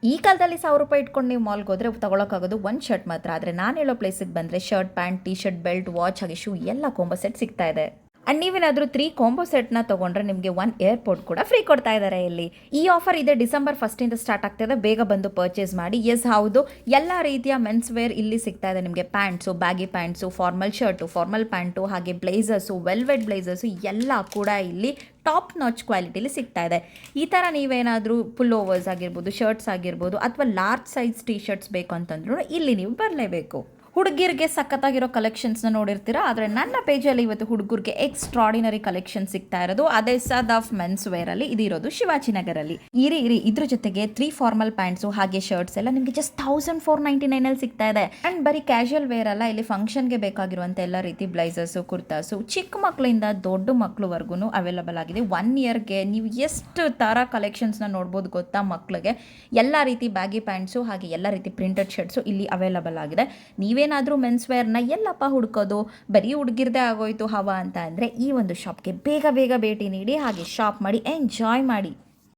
ಈ ಕಾಲದಲ್ಲಿ ₹1000 ಇಟ್ಕೊಂಡು ನೀವು ಮಾಲ್ಗೆ ಹೋದರೆ ತಗೊಳಕ್ಕಾಗೋದು ಒಂದು ಶರ್ಟ್ ಮಾತ್ರ. ಆದರೆ ನಾನು ಹೇಳೋ ಪ್ಲೇಸಿಗೆ ಬಂದರೆ shirt, pant, T shirt, belt, watch ಹಾಗೆ ಶೂ ಎಲ್ಲ ಕಾಂಬೋ ಸೆಟ್ ಸಿಗ್ತಾ ಇದೆ. ಆ್ಯಂಡ್ ನೀವೇನಾದರೂ 3 ಕಾಂಬೋ ಸೆಟ್ನ ತೊಗೊಂಡ್ರೆ ನಿಮಗೆ 1 ಏರ್‌ಪೋಡ್ ಕೂಡ ಫ್ರೀ ಕೊಡ್ತಾ ಇದ್ದಾರೆ ಇಲ್ಲಿ. ಈ ಆಫರ್ ಇದೆ ಡಿಸೆಂಬರ್ 1 ಸ್ಟಾರ್ಟ್ ಆಗ್ತಿದೆ. ಬೇಗ ಬಂದು ಪರ್ಚೇಸ್ ಮಾಡಿ. ಎಸ್ ಹೌದು, ಎಲ್ಲ ರೀತಿಯ ಮೆನ್ಸ್ ವೇರ್ ಇಲ್ಲಿ ಸಿಗ್ತಾ ಇದೆ ನಿಮಗೆ. Pants, baggy pants, formal shirt, formal pant ಹಾಗೆ ಬ್ಲೇಸರ್ಸು, ವೆಲ್ವೆಟ್ ಬ್ಲೇಸರ್ಸು ಎಲ್ಲ ಕೂಡ ಇಲ್ಲಿ ಟಾಪ್ ನಾಚ್ ಕ್ವಾಲಿಟಿಲಿ ಸಿಗ್ತಾ ಇದೆ. ಈ ಥರ ನೀವೇನಾದರೂ ಪುಲ್ ಓವರ್ಸ್ ಆಗಿರ್ಬೋದು, ಶರ್ಟ್ಸ್ ಆಗಿರ್ಬೋದು ಅಥವಾ ಲಾರ್ಜ್ ಸೈಜ್ ಟೀ ಶರ್ಟ್ಸ್ ಬೇಕು ಅಂತಂದ್ರೂ ಇಲ್ಲಿ ನೀವು ಬರಲೇಬೇಕು. ಹುಡುಗಿರಿಗೆ ಸಖತ್ತಾಗಿರೋ ಕಲೆಕ್ಷನ್ಸ್ನ ನೋಡಿರ್ತೀರಾ, ಆದರೆ ನನ್ನ ಪೇಜಲ್ಲಿ ಇವತ್ತು ಹುಡುಗರಿಗೆ ಎಕ್ಸ್ಟ್ರಾಡಿನರಿ ಕಲೆಕ್ಷನ್ ಸಿಗ್ತಾ ಇರೋದು ಅದೇ ಸದಾಫ್ ಮೆನ್ಸ್ ವೇರಲ್ಲಿ ಇದಿರೋದು ಶಿವಾಜಿನಗರಲ್ಲಿ. ಇರಿ ಇದ್ರ ಜೊತೆಗೆ 3 ಫಾರ್ಮಲ್ ಪ್ಯಾಂಟ್ಸು ಹಾಗೆ ಶರ್ಟ್ಸ್ ಎಲ್ಲ ನಿಮಗೆ ಜಸ್ಟ್ 1499 ಸಿಗ್ತಾ ಇದೆ. ಆ್ಯಂಡ್ ಬರೀ ಕ್ಯಾಶುವಲ್ ವೇರ್ ಅಲ್ಲ, ಇಲ್ಲಿ ಫಂಕ್ಷನ್ಗೆ ಬೇಕಾಗಿರುವಂಥ ಎಲ್ಲ ರೀತಿ ಬ್ಲೈಸರ್ಸು, ಕುರ್ತಾಸು ಚಿಕ್ಕ ಮಕ್ಕಳಿಂದ ದೊಡ್ಡ ಮಕ್ಕಳವರೆಗೂ ಅವೈಲಬಲ್ ಆಗಿದೆ. 1 ಇಯರ್ಗೆ ನೀವು ಎಷ್ಟು ಥರ ಕಲೆಕ್ಷನ್ಸ್ನ ನೋಡ್ಬೋದು ಗೊತ್ತಾ. ಮಕ್ಕಳಿಗೆ ಎಲ್ಲ ರೀತಿ ಬ್ಯಾಗಿ ಪ್ಯಾಂಟ್ಸು ಹಾಗೆ ಎಲ್ಲ ರೀತಿ ಪ್ರಿಂಟೆಡ್ ಶರ್ಟ್ಸು ಇಲ್ಲಿ ಅವೈಲಬಲ್ ಆಗಿದೆ. ನೀವೇನಾದರೂ ಮೆನ್ಸ್ ವೇರ್ನ ಎಲ್ಲಪ್ಪ ಹುಡ್ಕೋದು, ಬರೀ ಹುಡುಗಿರ್ದೇ ಆಗೋಯ್ತು ಹವಾ ಅಂತ ಅಂದರೆ ಈ ಒಂದು ಶಾಪ್ಗೆ ಬೇಗ ಭೇಟಿ ನೀಡಿ ಹಾಗೆ ಶಾಪ್ ಮಾಡಿ ಎಂಜಾಯ್ ಮಾಡಿ.